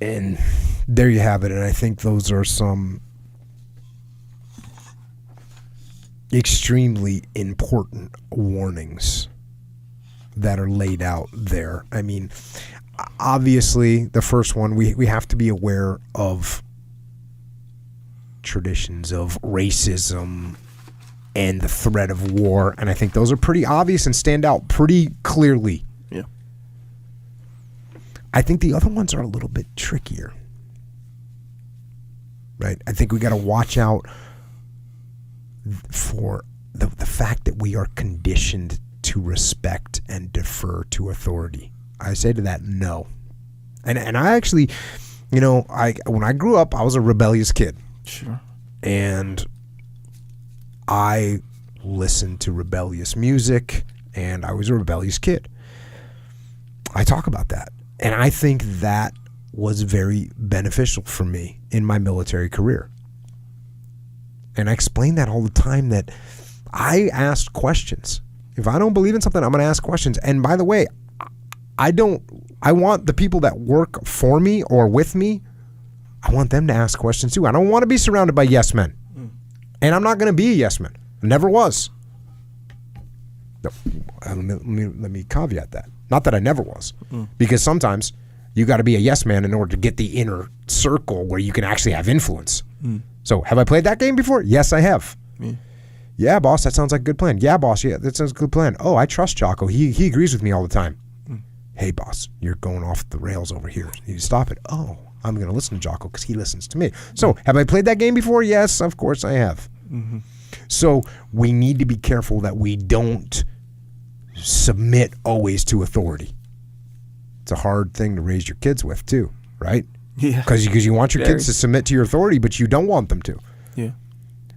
And there you have it. And I think those are some extremely important warnings that are laid out there. I mean, obviously, the first one, we have to be aware of traditions of racism and the threat of war. And I think those are pretty obvious and stand out pretty clearly. Yeah. I think the other ones are a little bit trickier. Right? I think we got to watch out for the fact that we are conditioned to respect and defer to authority. I say to that, no. And I actually, when I grew up, I was a rebellious kid. Sure. And I listened to rebellious music, and I was a rebellious kid. I talk about that. And I think that was very beneficial for me in my military career. And I explain that all the time, that I asked questions. If I don't believe in something, I'm going to ask questions. And by the way, I want the people that work for me or with me, I want them to ask questions too. I don't want to be surrounded by yes men. And I'm not going to be a yes man. I never was. Let me caveat that. Not that I never was. Because sometimes you got to be a yes man in order to get the inner circle where you can actually have influence. So have I played that game before? Yes, I have. Yeah, boss, that sounds like a good plan. Yeah, boss, yeah, that sounds like a good plan. Oh, I trust Jocko. He agrees with me all the time. Hey, boss, you're going off the rails over here. You need to stop it. Oh, I'm going to listen to Jocko because he listens to me. So have I played that game before? Yes, of course I have. So we need to be careful that we don't submit always to authority. It's a hard thing to raise your kids with too, right? Yeah. Because you want your kids to submit to your authority, but you don't want them to. Yeah.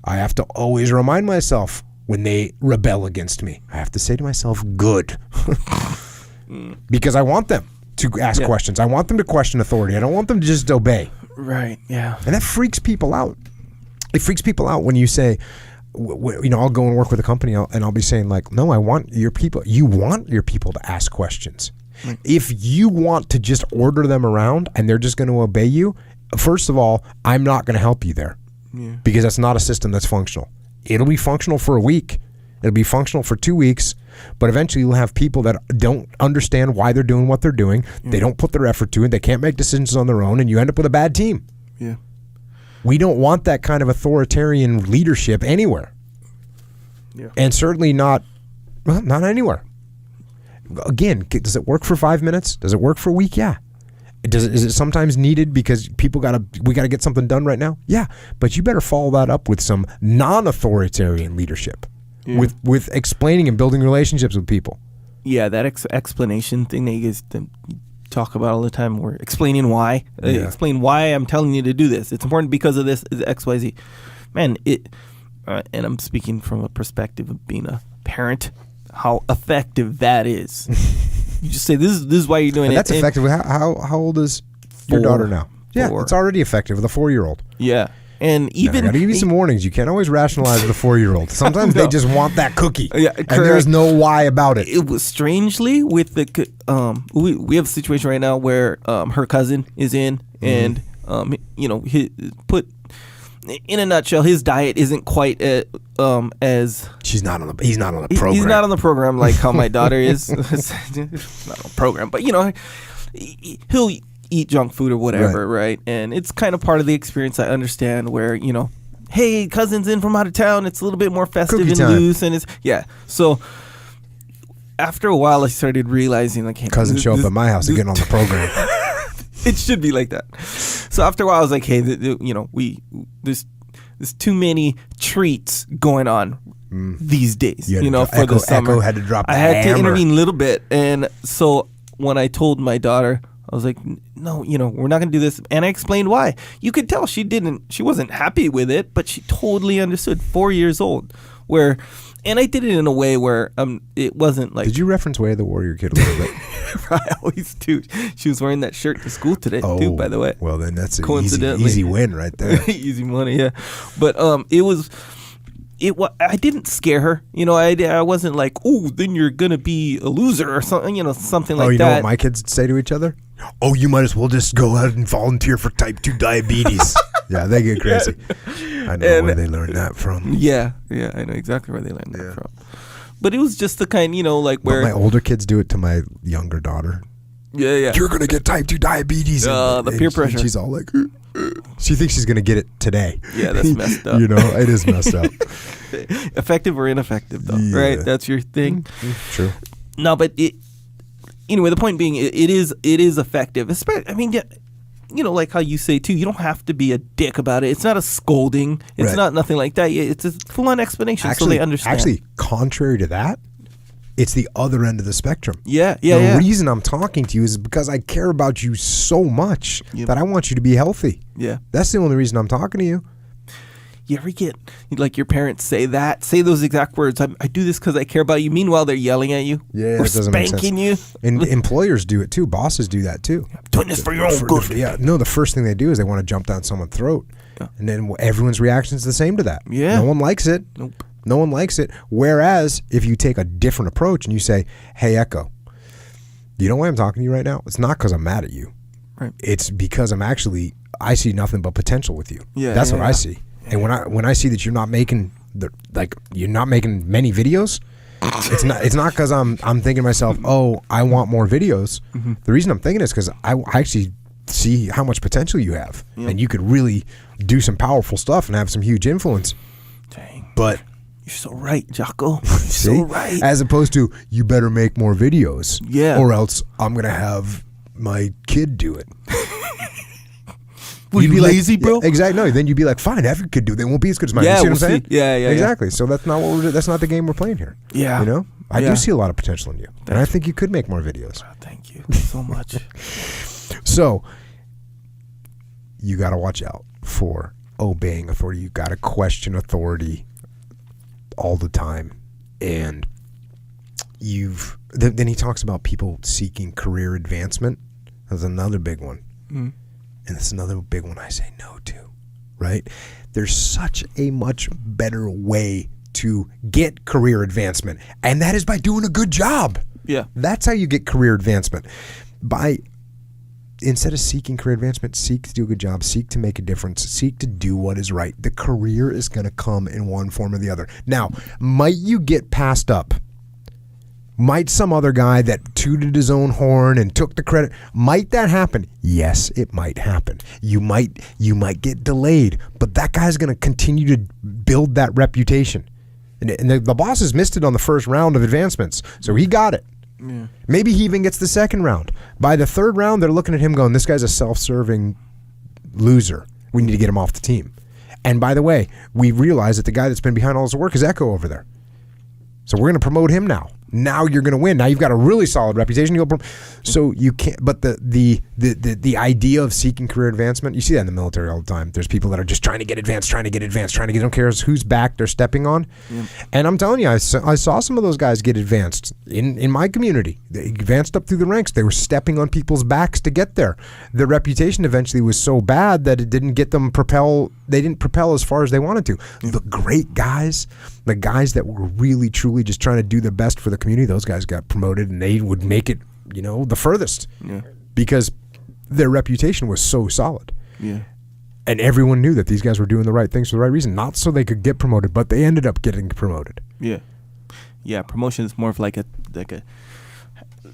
I have to always remind myself when they rebel against me. I have to say to myself, good. Because I want them to ask questions. I want them to question authority. I don't want them to just obey. Right, yeah. And that freaks people out. It freaks people out when you say, I'll go and work with a company and I'll be saying like, no, I want your people. You want your people to ask questions. If you want to just order them around and they're just going to obey you, first of all, I'm not going to help you there. Because that's not a system that's functional. It'll be functional for a week. It'll be functional for 2 weeks. But eventually you'll have people that don't understand why they're doing what they're doing. They don't put their effort to it. They can't make decisions on their own, and you end up with a bad team. Yeah. We don't want that kind of authoritarian leadership anywhere. Yeah. And certainly not anywhere. Again, does it work for 5 minutes? Does it work for a week? Yeah. Is it sometimes needed because we got to get something done right now? Yeah. But you better follow that up with some non-authoritarian leadership. With explaining and building relationships with people. Yeah, that explanation thing that you guys talk about all the time, or explaining why. Explain why I'm telling you to do this. It's important because of this, X, Y, Z. Man, and I'm speaking from a perspective of being a parent, how effective that is. You just say, this is why you're doing it. That's effective. How old is your daughter now? Yeah, it's already effective with a 4-year-old. Yeah. And even I gotta give you some warnings. You can't always rationalize with a 4-year-old. Sometimes they just want that cookie, and there's no why about it. It was strangely with the we have a situation right now where her cousin is in, and he put in a nutshell, his diet isn't quite as he's not on the program. He's not on the program like how my daughter is. Not on the program, but he'll eat junk food or whatever, right? And it's kind of part of the experience. I understand where, hey, cousin's in from out of town. It's a little bit more festive Cookie and time. loose. And so after a while, I started realizing like, hey, cousins show up at my house and get on the program. It should be like that. So after a while, I was like, hey, there's too many treats going on these days, for the summer. Echo had to drop the I had hammer. to intervene a little bit. And so when I told my daughter, I was like, no, we're not going to do this. And I explained why. You could tell she wasn't happy with it, but she totally understood. 4 years old. And I did it in a way where it wasn't like. Did you reference Way of the Warrior Kid a little bit? I always do. She was wearing that shirt to school today, too, by the way. Well, then that's an easy win right there. Easy money, yeah. But it was I didn't scare her. I wasn't like, oh, then you're gonna be a loser or something. Something like that. Oh, you know what my kids say to each other? Oh, you might as well just go out and volunteer for type 2 diabetes. Yeah, they get crazy. I know where they learned that from. Yeah, I know exactly where they learned that from. But it was just the kind, like where my older kids do it to my younger daughter. Yeah. You're gonna get type 2 diabetes. The peer pressure. She's all like, she thinks she's gonna get it today. Yeah, that's messed up. It is messed up. Effective or ineffective, though, right? That's your thing. True. No, but anyway, the point being, it is effective. Like how you say too, you don't have to be a dick about it. It's not a scolding. It's not nothing like that. It's a full-on explanation, so they understand. Actually, contrary to that, it's the other end of the spectrum. Yeah. The reason I'm talking to you is because I care about you so much that I want you to be healthy. Yeah. That's the only reason I'm talking to you. You ever get, like, your parents say those exact words? I do this because I care about you. Meanwhile, they're yelling at you. Yeah, or it doesn't make sense. spanking you. And employers do it too. Bosses do that too. I'm doing this for your own good. Yeah. No, the first thing they do is they want to jump down someone's throat. Yeah. And then everyone's reaction is the same to that. Yeah. No one likes it. Nope. No one likes it. Whereas if you take a different approach and you say, hey, Echo, you know why I'm talking to you right now? It's not because I'm mad at you. Right. It's because I see nothing but potential with you. Yeah. That's what I see. And when I see that you're not making many videos, it's not because I'm thinking to myself, oh, I want more videos. Mm-hmm. The reason I'm thinking is because I actually see how much potential you have, and you could really do some powerful stuff and have some huge influence. Dang. But you're so right, Jocko. You're so right. As opposed to you better make more videos, or else I'm gonna have my kid do it. Will you be lazy, bro? Yeah, exactly. No, then you'd be like, fine, every kid do. They won't be as good as mine. You see what I'm saying? Yeah. Exactly. So that's not that's not the game we're playing here. Yeah. I do see a lot of potential in you, and I think you could make more videos. Oh, thank you so much. So you got to watch out for obeying authority. You got to question authority all the time, and then he talks about people seeking career advancement. That's another big one. Mm. And that's another big one I say no to, right? There's such a much better way to get career advancement, and that is by doing a good job. Yeah. That's how you get career advancement. Instead of seeking career advancement, seek to do a good job, seek to make a difference, seek to do what is right. The career is going to come in one form or the other. Now, might you get passed up? Might some other guy that tooted his own horn and took the credit, might that happen? Yes, it might happen. You might get delayed, but that guy's going to continue to build that reputation. And the bosses missed it on the first round of advancements, so he got it. Yeah. Maybe he even gets the second round. By the third round, they're looking at him going, this guy's a self-serving loser. We need to get him off the team. And by the way, we realize that the guy that's been behind all this work is Echo over there. So we're going to promote him now. Now you're going to win. Now you've got a really solid reputation. So you can't. But the idea of seeking career advancement, you see that in the military all the time. There's people that are just trying to get advanced. Don't care whose back they're stepping on. Yeah. And I'm telling you, I saw some of those guys get advanced in my community. They advanced up through the ranks. They were stepping on people's backs to get there. Their reputation eventually was so bad that it didn't get them propel. They didn't propel as far as they wanted to. Yeah. The great guys, the guys that were really truly just trying to do the best for the community, those guys got promoted and they would make it, the furthest. Yeah. Because their reputation was so solid. Yeah. And everyone knew that these guys were doing the right things for the right reason, not so they could get promoted, but they ended up getting promoted. Yeah. Yeah, promotion is more of like a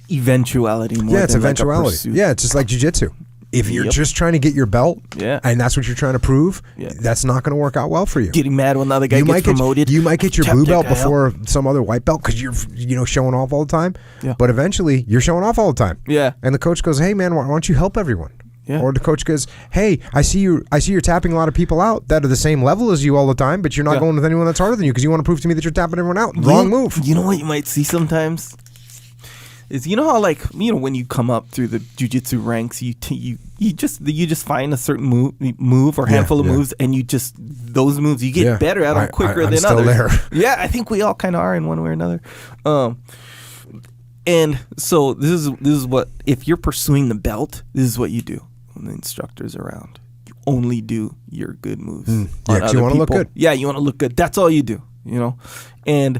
eventuality more it's than eventuality. Like a it's just like jiu-jitsu. If you're just trying to get your belt, and that's what you're trying to prove, that's not going to work out well for you. Getting mad when the other guy gets promoted. You might get your blue belt before some other white belt because you're showing off all the time. Yeah. But eventually, you're showing off all the time. Yeah. And the coach goes, "Hey man, why don't you help everyone?" Yeah. Or the coach goes, "Hey, I see you're tapping a lot of people out that are the same level as you all the time, but you're not going with anyone that's harder than you because you want to prove to me that you're tapping everyone out. Wrong move." You know what you might see sometimes? Is how when you come up through the jiu-jitsu ranks, you just find a certain move or handful of moves, and those moves you get better at them quicker than others. There. Yeah, I think we all kind of are in one way or another. And so this is what, if you're pursuing the belt, this is what you do when the instructor's around. You only do your good moves. Yeah, because you want to look good. Yeah, you want to look good. That's all you do. you know, and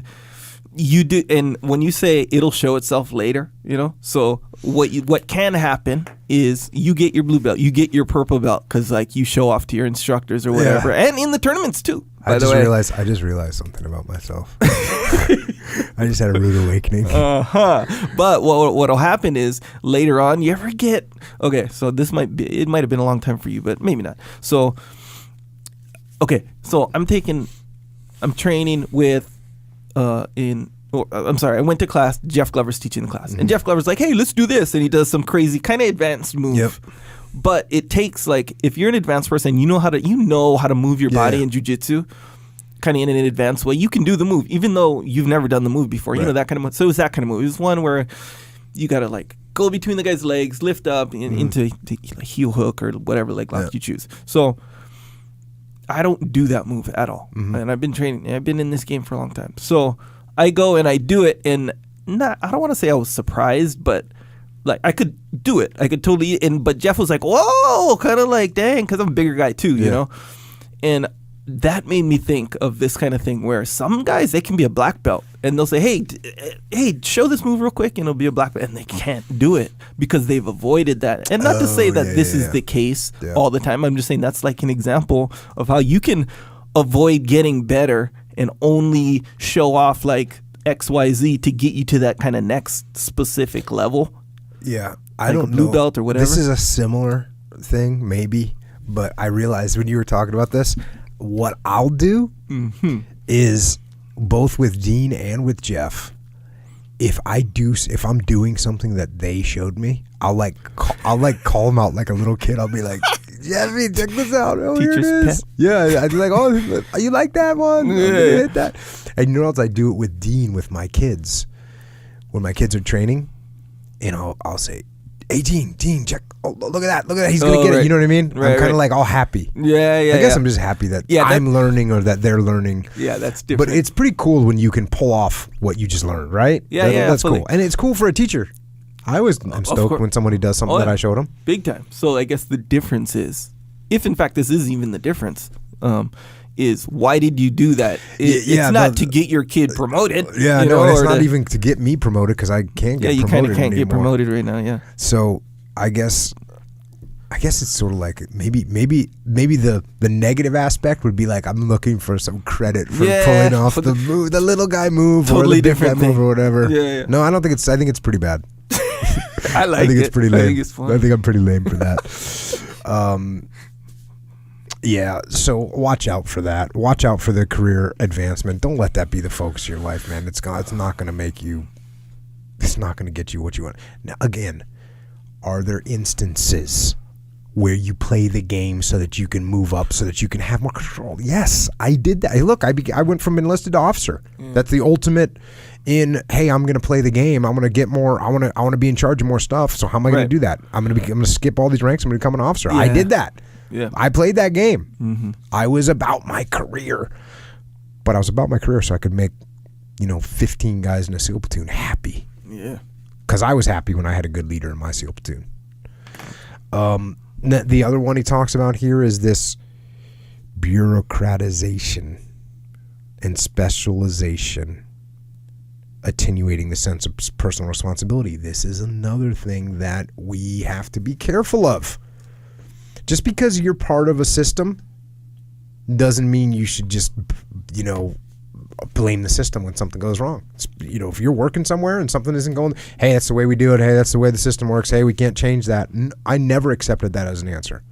you do. And when you say it'll show itself later, you know, so what can happen is you get your blue belt, you get your purple belt because like you show off to your instructors or whatever, and in the tournaments too. I just realized something about myself. I just had a rude awakening. But what'll happen is later on, you ever get so this might have been a long time for you, but maybe not. So I'm training with I went to class. Jeff Glover's teaching the class, and Jeff Glover's like, "Hey, let's do this," and he does some crazy kind of advanced move. Yep. But it takes like if you're an advanced person, you know how to move your body in jiu-jitsu, kind of in an advanced way. You can do the move, even though you've never done the move before. Right. You know that kind of move. So it was that kind of move. It was one where you gotta like go between the guy's legs, lift up into the heel hook or whatever leg lock you choose. So I don't do that move at all, and I've been training. I've been in this game for a long time. So I go and I do it, and I don't want to say I was surprised, but like I could do it. I could totally. But Jeff was like, "Whoa," kind of like, "Dang," because I'm a bigger guy too, you know. And that made me think of this kind of thing where some guys, they can be a black belt, and they'll say, "Hey, show this move real quick," and it'll be a black belt, and they can't do it because they've avoided that. And not to say that this is the case all the time. I'm just saying that's like an example of how you can avoid getting better and only show off like XYZ to get you to that kind of next specific level. Yeah, I like don't a blue know. belt or whatever. This is a similar thing, maybe, but I realized when you were talking about this, what I'll do is both with Dean and with Jeff. If I'm doing something that they showed me, I'll call them out like a little kid. I'll be like, Jeffy, check this out. Oh, here it is. Pet. Yeah, I'd be like, oh, you like that one? Yeah. Hit that. And you know what else? I do it with Dean with my kids. When my kids are training, and I'll say, "Hey, Dean, check. Oh, look at that. He's gonna get it." You know what I mean? Right, I'm kind of like all happy. Yeah. I guess I'm just happy that I'm learning or that they're learning. Yeah, that's different. But it's pretty cool when you can pull off what you just learned, right? Yeah, that's cool, and it's cool for a teacher. I'm stoked when somebody does something that I showed them. Big time. So I guess the difference is, if in fact this is even the difference, is why did you do that? It's not to get your kid promoted. Yeah, you know, it's not even to get me promoted because I can't get promoted. Yeah, you kind of can't get promoted right now. Yeah. So I guess it's sort of like maybe the negative aspect would be like I'm looking for some credit for pulling off the move, the little guy move, totally or the big guy move or whatever. Yeah. No, I don't think it's. I think it's pretty bad. I think it's pretty lame. I think it's fun. I think I'm pretty lame for that. Yeah, so watch out for that. Watch out for the career advancement. Don't let that be the focus of your life, man. It's not going to make you. It's not going to get you what you want. Now, again, are there instances where you play the game so that you can move up, so that you can have more control? Yes, I did that. Hey, look, I went from enlisted to officer. That's the ultimate. In hey, I'm gonna play the game. I'm gonna get more. I wanna be in charge of more stuff. So how am I gonna do that? I'm gonna skip all these ranks. I'm gonna become an officer. I did that. Yeah, I played that game. I was about my career, but I was about my career so I could make 15 guys in a SEAL platoon happy. Yeah, because I was happy when I had a good leader in my SEAL platoon. The other one he talks about here is this bureaucratization and specialization, attenuating the sense of personal responsibility. This is another thing that we have to be careful of. Just because you're part of a system doesn't mean you should just, blame the system when something goes wrong. If you're working somewhere and something isn't going, hey, that's the way we do it. Hey, that's the way the system works. Hey, we can't change that. I never accepted that as an answer.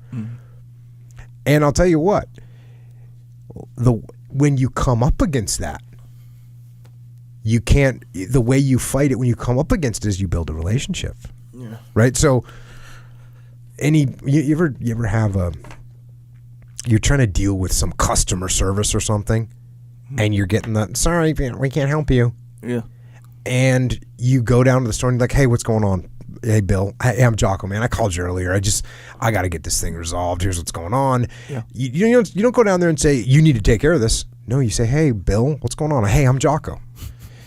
And I'll tell you what, when you come up against that, you can't. The way you fight it when you come up against it is you build a relationship. Yeah. Right. So, you ever have you're trying to deal with some customer service or something, and you're getting the sorry, we can't help you. Yeah. And you go down to the store and you're like, hey, what's going on? Hey, Bill. Hey, I'm Jocko, man. I called you earlier. I got to get this thing resolved. Here's what's going on. Yeah. You don't go down there and say you need to take care of this. No, you say, hey, Bill, what's going on? Hey, I'm Jocko.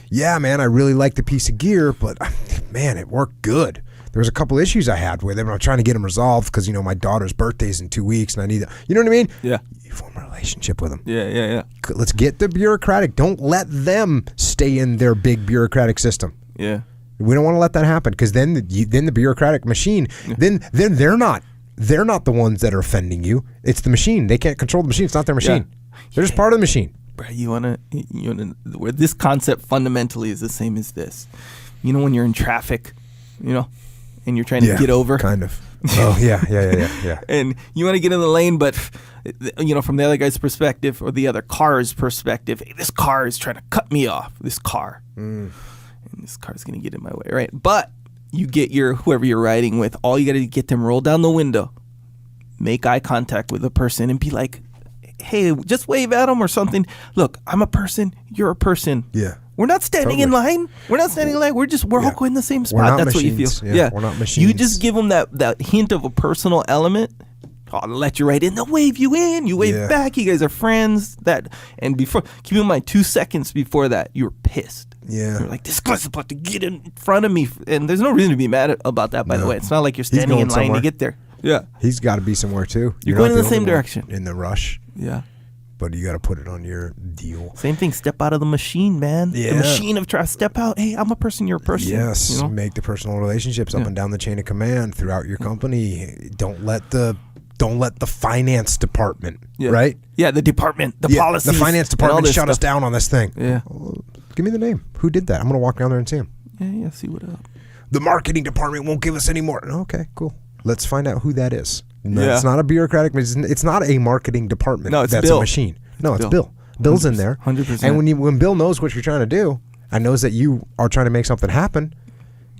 Yeah, man, I really like the piece of gear, but man, it worked good. there was a couple issues I had with him. I'm trying to get them resolved because, my daughter's birthday's in 2 weeks and I need you know what I mean? Yeah. You form a relationship with them. Yeah. Let's get the bureaucratic. Don't let them stay in their big bureaucratic system. Yeah. We don't want to let that happen because then the bureaucratic machine, then they're not the ones that are offending you. It's the machine. They can't control the machine. It's not their machine. They're just part of the machine. Bro, you wanna where this concept fundamentally is the same as this. When you're in traffic, and you're trying to get over. Kind of. Oh, yeah. And you want to get in the lane, but, from the other guy's perspective or the other car's perspective, hey, this car is trying to cut me off, this car. And this car's going to get in my way, right? But you get whoever you're riding with, all you got to get them roll down the window, make eye contact with the person and be like, hey, just wave at them or something. Look, I'm a person. You're a person. Yeah. We're not standing in line. We're all going the same spot. That's machines. what you feel. Yeah. We're not machines. You just give them that hint of a personal element. I'll let you right in. They'll wave you in. You wave back. You guys are friends. And before, keep in mind, 2 seconds before that, you were pissed. Yeah. You're like, this guy's about to get in front of me. And there's no reason to be mad about that, by the way. It's not like you're standing in line to get there. Yeah. He's got to be somewhere, too. You're going in the same direction. In the rush. Yeah. But you got to put it on your deal. Same thing. Step out of the machine, man. Yeah. The machine of trust. Step out. Hey, I'm a person. You're a person. Yes. Make the personal relationships up and down the chain of command throughout your company. Don't let the finance department, right? Yeah, the department, the policies. The finance department shut us down on this thing. Yeah. Well, give me the name. Who did that? I'm going to walk down there and see him. Yeah. See what up. The marketing department won't give us any more. Okay, cool. Let's find out who that is. No, it's not a bureaucratic. It's not a marketing department. No, it's that's Bill. A machine. No, it's Bill. Bill's in there. 100%. And when Bill knows what you're trying to do and knows that you are trying to make something happen,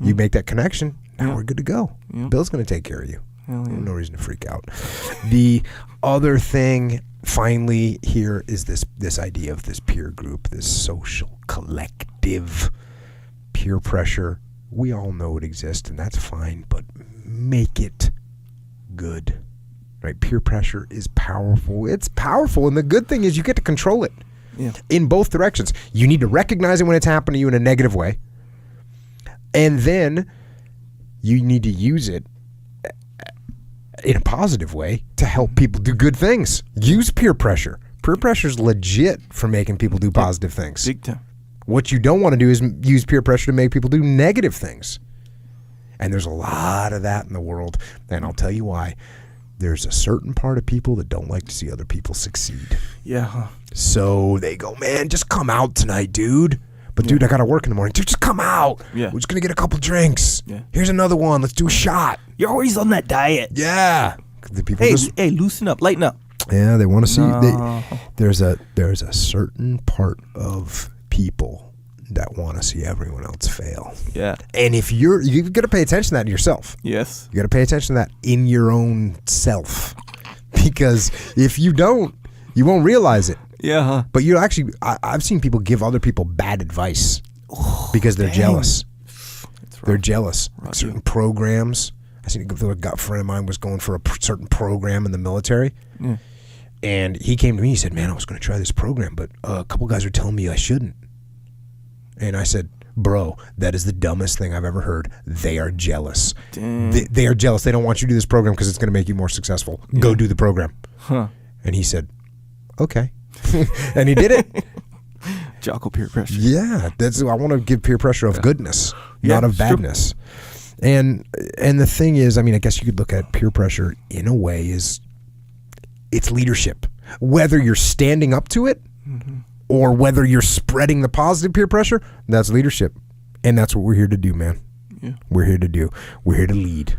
you make that connection. Now we're good to go. Bill's going to take care of you. No reason to freak out. The other thing, finally, here is this idea of this peer group, this social collective peer pressure. We all know it exists, and that's fine, but make it good. Right? Peer pressure is powerful. It's powerful, and the good thing is you get to control it in both directions. You need to recognize it when it's happening to you in a negative way, and then you need to use it in a positive way to help people do good things. Use peer pressure. Peer pressure is legit for making people do positive things. Big time. What you don't want to do is use peer pressure to make people do negative things. And there's a lot of that in the world. And I'll tell you why. There's a certain part of people that don't like to see other people succeed. Yeah. So they go, man, just come out tonight, dude. But dude, I got to work in the morning. Dude, just come out. Yeah. We're just going to get a couple drinks. Yeah. Here's another one. Let's do a shot. You're always on that diet. Yeah. The people hey, loosen up. Lighten up. Yeah, they want to see. There's a certain part of people that want to see everyone else fail. Yeah. And if you've got to pay attention to that in yourself. Yes. You got to pay attention to that in your own self. Because if you don't, you won't realize it. Yeah. Huh? But you actually, I've seen people give other people bad advice because they're jealous. They're jealous. Certain programs. I seen a friend of mine was going for a certain program in the military. Yeah. And he came to me, he said, man, I was going to try this program, but a couple guys are telling me I shouldn't. And I said, bro, that is the dumbest thing I've ever heard. They are jealous. They are jealous. They don't want you to do this program because it's going to make you more successful. Yeah. Go do the program. Huh. And he said, okay. And he did it. Jocko peer pressure. Yeah. I want to give peer pressure of goodness, not of badness. True. And the thing is, I mean, I guess you could look at peer pressure in a way is it's leadership. Whether you're standing up to it or whether you're spreading the positive peer pressure, that's leadership. And that's what we're here to do, man. Yeah. We're here to do. We're here to lead.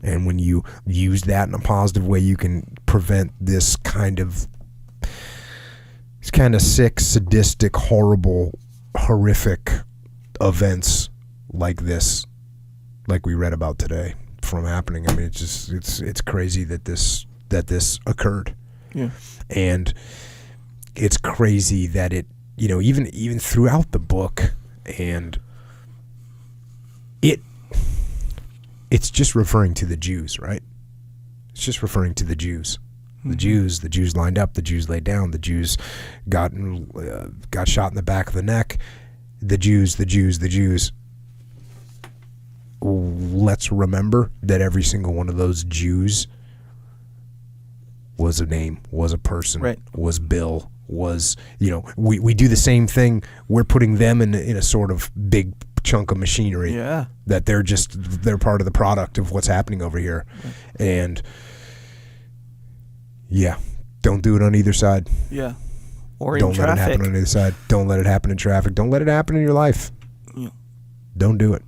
And when you use that in a positive way, you can prevent this kind of sick, sadistic, horrible, horrific events like this, like we read about today, from happening. I mean, it's crazy that this occurred. Yeah. And it's crazy that it, even throughout the book, and it's just referring to the Jews, right? It's just referring to the Jews. The Jews lined up, the Jews laid down, the Jews got shot in the back of the neck. The Jews. let's remember that every single one of those Jews was a name, was a person, right. was Bill, was, we do the same thing. We're putting them in a sort of big chunk of machinery. Yeah. That they're part of the product of what's happening over here. Right. And yeah, don't do it on either side. Yeah. Or don't in traffic. Don't let it happen on either side. Don't let it happen in traffic. Don't let it happen in your life. Yeah. Don't do it.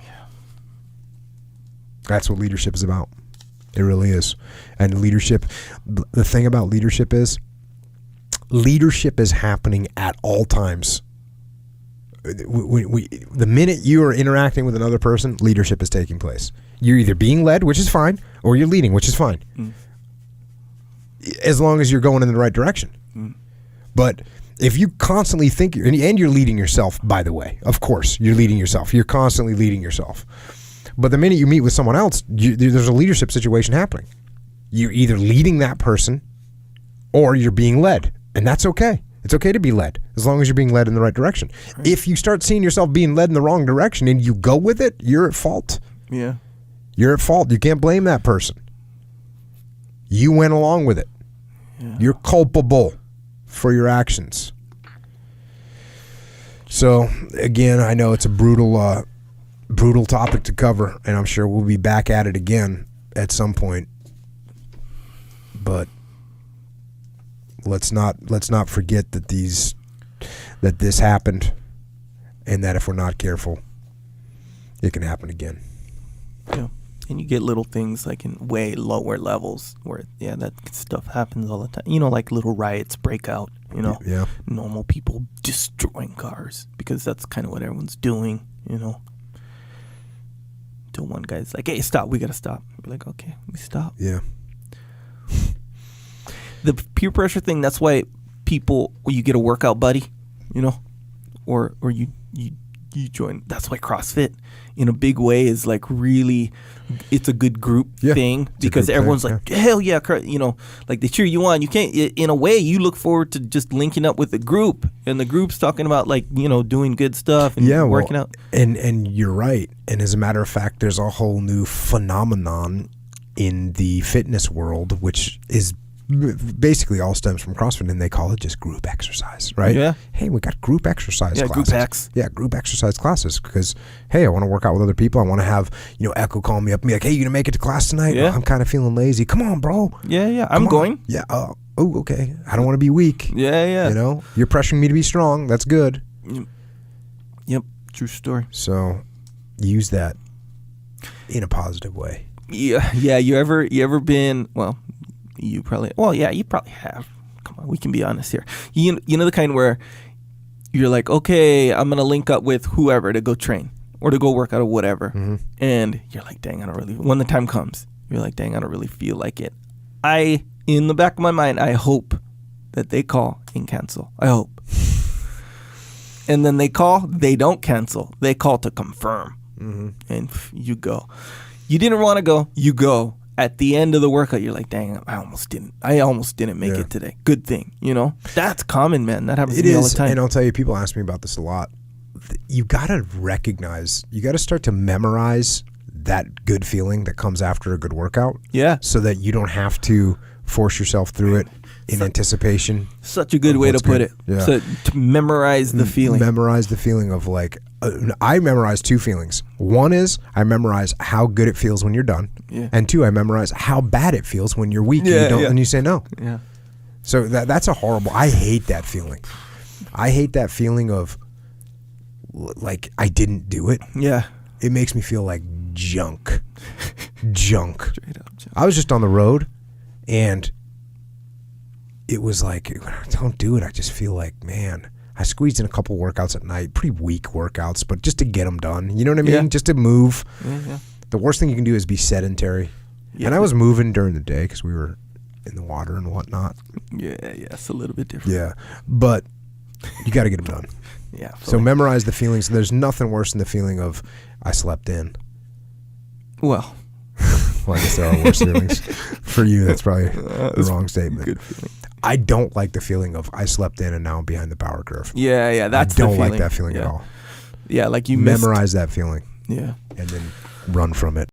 Yeah. That's what leadership is about. It really is. And leadership, the thing about leadership is happening at all times. The minute you are interacting with another person, leadership is taking place. You're either being led, which is fine, or you're leading, which is fine. As long as you're going in the right direction. But if you constantly think, and you're leading yourself, by the way, of course, you're leading yourself. You're constantly leading yourself. But the minute you meet with someone else, there's a leadership situation happening. You're either leading that person or you're being led. And that's okay. It's okay to be led as long as you're being led in the right direction. Right. If you start seeing yourself being led in the wrong direction and you go with it, you're at fault. Yeah. You're at fault. You can't blame that person. You went along with it. Yeah. You're culpable for your actions. So, again, I know it's a brutal topic to cover, and I'm sure we'll be back at it again at some point. But let's not forget that this happened, and that if we're not careful, it can happen again. Yeah. And you get little things like in way lower levels where, that stuff happens all the time. Like little riots break out, Yeah. Normal people destroying cars because that's kind of what everyone's doing, Till one guy's like, hey, stop, we got to stop. You're like, okay, we stop. Yeah. The peer pressure thing, that's why you get a workout buddy, or you join. That's why CrossFit in a big way is like really, it's a good group thing because everyone's like, hell yeah, like they cheer you on. You can't, in a way, you look forward to just linking up with the group, and the group's talking about like, doing good stuff and working out. And you're right. And as a matter of fact, there's a whole new phenomenon in the fitness world, which is basically all stems from CrossFit, and they call it just group exercise, right? Yeah. Hey, we got group exercise classes. Group X. Yeah, group exercise classes because, hey, I want to work out with other people. I want to have, Echo call me up and be like, hey, you going to make it to class tonight? Yeah. I'm kind of feeling lazy. Come on, bro. Yeah. I'm going. Yeah. Oh, okay. I don't want to be weak. Yeah. You're pressuring me to be strong. That's good. Yep. True story. So use that in a positive way. Yeah. You ever been, well, you probably have. Come on, we can be honest here. You know the kind where you're like, okay, I'm going to link up with whoever to go train or to go work out or whatever. Mm-hmm. And you're like, dang, when the time comes, you're like, dang, I don't really feel like it. In the back of my mind, I hope that they call and cancel. I hope. And then they call, they don't cancel. They call to confirm. Mm-hmm. And you go. You didn't want to go, you go. At the end of the workout, you're like, dang, I almost didn't make it today. Good thing, That's common, man. That happens to me all the time. And I'll tell you, people ask me about this a lot. You got to start to memorize that good feeling that comes after a good workout. Yeah. So that you don't have to force yourself through it in anticipation. Such a good way to put it. Yeah. So to memorize the feeling. Memorize the feeling of like, I memorize two feelings. One is I memorize how good it feels when you're done. Yeah. And two, I memorize how bad it feels when you're weak and you say no. Yeah. So that's a horrible, I hate that feeling. I hate that feeling of like I didn't do it. Yeah. It makes me feel like junk. Junk. Straight up junk. I was just on the road and it was like, don't do it. I just feel like, man, I squeezed in a couple workouts at night, pretty weak workouts, but just to get them done. You know what I mean? Yeah. Just to move. Yeah. The worst thing you can do is be sedentary. Yeah. And I was moving during the day because we were in the water and whatnot. Yeah, it's a little bit different. Yeah, but you got to get them done. Yeah. So memorize the feelings. There's nothing worse than the feeling of I slept in. Well, I guess there are worse feelings. For you, that's probably the wrong statement. Good feeling. I don't like the feeling of I slept in and now I'm behind the power curve. Yeah, that's the feeling. I don't like that feeling at all. Yeah, like you memorize that feeling Yeah. and then run from it.